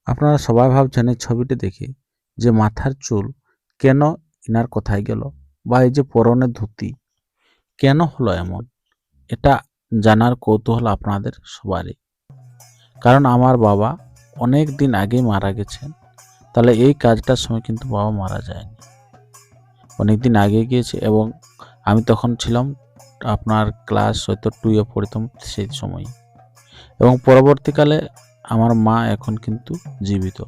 আপনারা সবাই ভাবছেন এই ছবিটি দেখে যে মাথার চুল কেন ইনার কোথায় গেল, বা এই যে পরনের ধুতি কেন হলো এমন, এটা জানার কৌতূহল আপনাদের সবারই। কারণ আমার বাবা অনেক দিন আগেই মারা গেছেন। তাহলে এই কাজটার সময় কিন্তু বাবা মারা যায়নি, অনেক দিন আগে গিয়েছে, এবং আমি তখন ছিলাম আপনার ক্লাস হয়তো 2-এ পড়তাম সেই সময়। এবং পরবর্তীকালে আমার মা এখন কিন্তু জীবিত।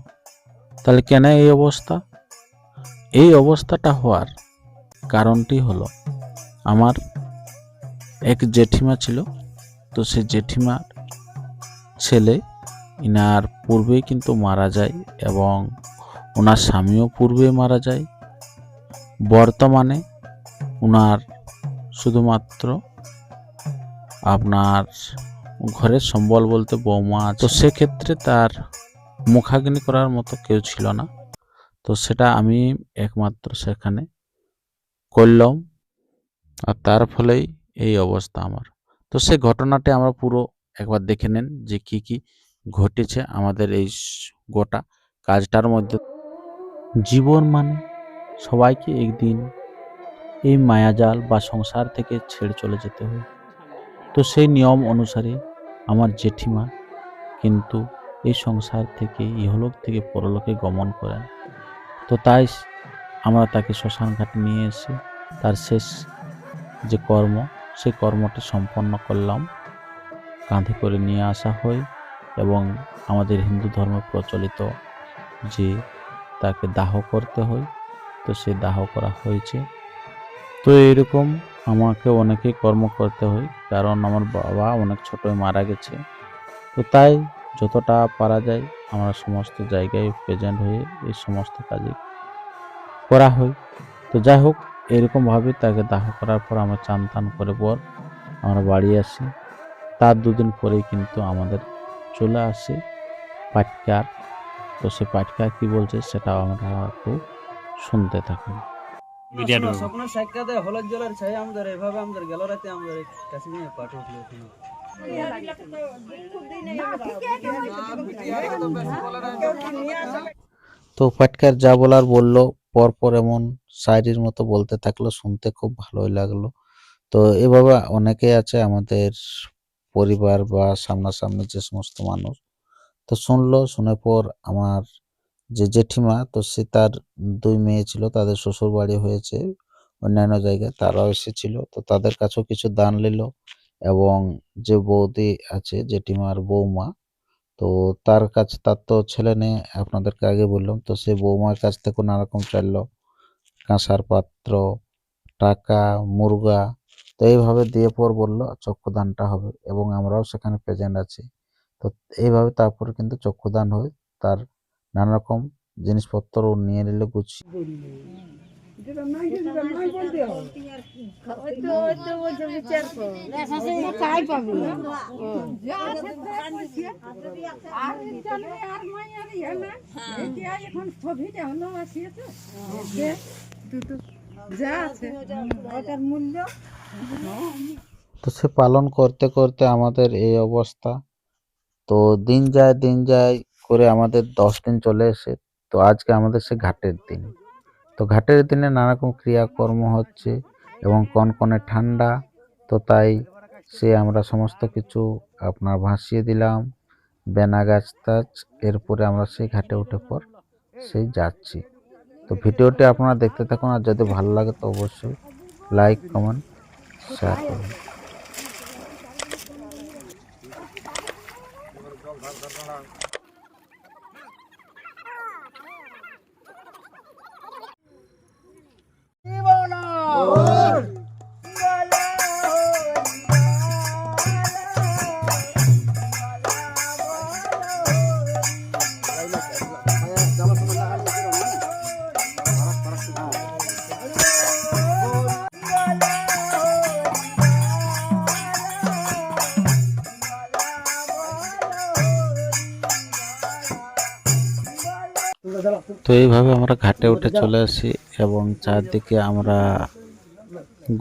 তাহলে কেন এই অবস্থা? এই অবস্থাটা হওয়ার কারণটি হলো, আমার এক জেঠিমা ছিল, তো সেই জেঠিমার ছেলে ইনার পূর্বেই কিন্তু মারা যায়, এবং ওনার স্বামীও পূর্বে মারা যায়। বর্তমানে ওনার শুধুমাত্র আপনার ঘরের সম্বল বলতে বৌমা আছে। তো সেক্ষেত্রে তার মুখাগ্নি করার মতো কেউ ছিল না, তো সেটা আমি একমাত্র সেখানে করলাম, আর তার ফলেই এই অবস্থা আমার। তো সে ঘটনাটি আমরা পুরো একবার দেখে নেন যে কি কি ঘটেছে আমাদের এই গোটা কাজটার মধ্যে। জীবন মানে সবাইকে একদিন এই মায়াজাল বা সংসার থেকে ছেড়ে চলে যেতে হয়। তো সেই নিয়ম অনুসারে আমার জেঠিমা কিন্তু এই সংসার থেকে ইহলোক থেকে পরলোকে গমন করেন। তো তাই আমরা তাকে শ্মশান ঘাটে নিয়ে এসে তার শেষ যে কর্ম, সেই কর্মটি সম্পন্ন করলাম। কাঁধে করে নিয়ে আসা হয়, এবং আমাদের হিন্দু ধর্মে প্রচলিত যে তাকে দাহ করতে হয়, তো সে দাহ করা হয়েছে। তো এইরকম আমাকে অনেকেই কর্ম করতে হয়, কারণ আমার বাবা অনেক ছোটই মারা গেছে। তো তাই যতটা পারা যায় আমরা সমস্ত জায়গায় প্রেজেন্ট হয়ে এই সমস্ত কাজে করা হয়। তো যাই হোক, এরকমভাবে তাকে দাহ করার পর আমরা চান টান করে পর আমরা বাড়ি আসি। তার দুদিন পরেই কিন্তু আমাদের চলে আসে পাটকার। তো সে পাটকার কি বলছে সেটাও আমরা একটু শুনতে থাকুন। স্বপ্ন সাক্ষাতে হলুদ জলের ছাই আমাদের এভাবে আমাদের গেল রাতে আমাদের কাছে নিয়ে পাঠ উঠলো। তো পাটকার যা বলার বললো, পরপর এমন শায়রির মতো বলতে থাকলো, শুনতে খুব ভালোই লাগলো। তো এভাবে অনেকেই আছে আমাদের পরিবার বা সামনাসামনি যে সমস্ত মানুষ, তো শুনলো। শুনে পর আমার যে জেঠিমা, তো সে তার 2 মেয়ে ছিল, তাদের শ্বশুর বাড়ি হয়েছে অন্যান্য জায়গায়, তারাও এসেছিল। তো তাদের কাছেও কিছু দান নিল, এবং যে বৌদি আছে জেঠিমার বৌমা, তো তার কাছে, তার তো ছেলে নেই আপনাদেরকে আগে বললাম, তো সে বৌমার কাছ থেকে নানা রকম চাইলো, কাঁসার পাত্র, টাকা, মুরগা। তো এইভাবে দিয়ে পর বললো চক্ষুদানটা হবে, এবং আমরাও সেখানে প্রেজেন্ট আছি। তো এইভাবে তারপরে কিন্তু চক্ষুদান হয়। তার নানা রকম জিনিসপত্র নিয়ে নিলে গুছিয়ে। তো সে পালন করতে করতে আমাদের এই অবস্থা। তো দিন যায় করে আমাদের 10 দিন চলে এসে, তো আজকে আমাদের সে ঘাটের দিন। তো ঘাটের দিনে নানা রকম ক্রিয়াকর্ম হচ্ছে, এবং কনকনে ঠান্ডা। তো তাই সে আমরা সমস্ত কিছু আপনার ভাসিয়ে দিলাম, বেনা গাছ টাছ। এরপরে আমরা সেই ঘাটে উঠে পর সেই যাচ্ছি। তো ভিডিওটি আপনারা দেখতে থাকুন, আর যদি ভালো লাগে তো অবশ্যই লাইক, কমেন্ট, শেয়ার করুন। তো এইভাবে আমরা ঘাটে উঠে চলে আসি, এবং চারদিকে আমরা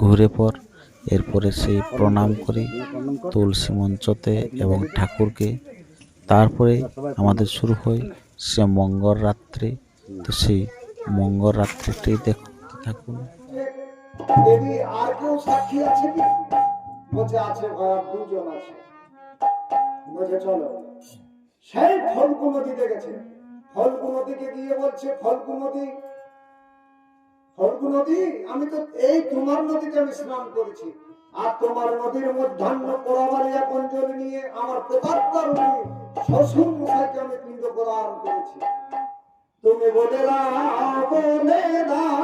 ঘুরে পর এরপরে সেই প্রণাম করি তুলসী মঞ্চতে, এবং ঠাকুরকে তারপরে আমাদের শুরু হয় সে মঙ্গল রাত্রি। তো সেই মঙ্গল রাত্রিটি দেখতে থাকুন। দেবী আর কেউ সাক্ষী আছে কি? বলছে আছে ভাই, দুজন আছে। বলছে চলো। সেই ফল্গু নদীতে গেছে। ফল্গু নদীকে গিয়ে বলছে ফল্গু নদী, আমি তো এই তোমার নদীতে আমি স্নান করেছি, আর তোমার নদীর মধ্যাহ্ন পরাবারিয়া পঞ্জল নিয়ে আমার প্রতাপকার শ্বশুর মশাইকে আমি পিণ্ড প্রদান করেছি। তুমি বলে দাও, বলে দাও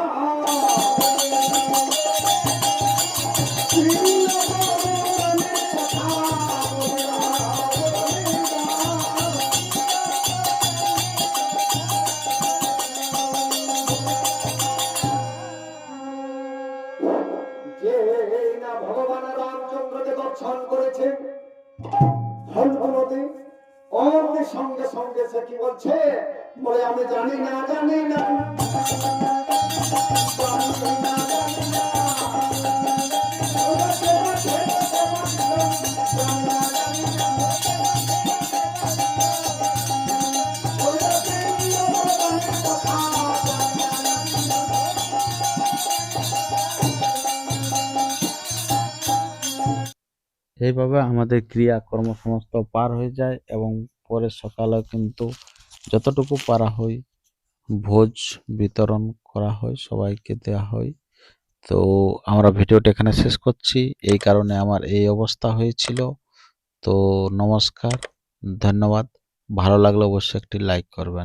যে না ভগবান রামচন্দ্রকে দর্শন করেছে ফল্গু নদী, অমনি সঙ্গে সঙ্গে সে কি বলছে, বলে আমি জানি না এইভাবে আমাদের ক্রিয়াকর্ম সমস্ত পার হয়ে যায় এবং পরে সকালে কিন্তু যতটুকু পারা হয় ভোজ বিতরণ করা হয়, সবাইকে দেওয়া হয়। তো আমরা ভিডিওটা এখানে শেষ করছি, এই কারণে আমার এই অবস্থা হয়েছিল। তো নমস্কার, ধন্যবাদ। ভালো লাগলে অবশ্যই একটি লাইক করবেন।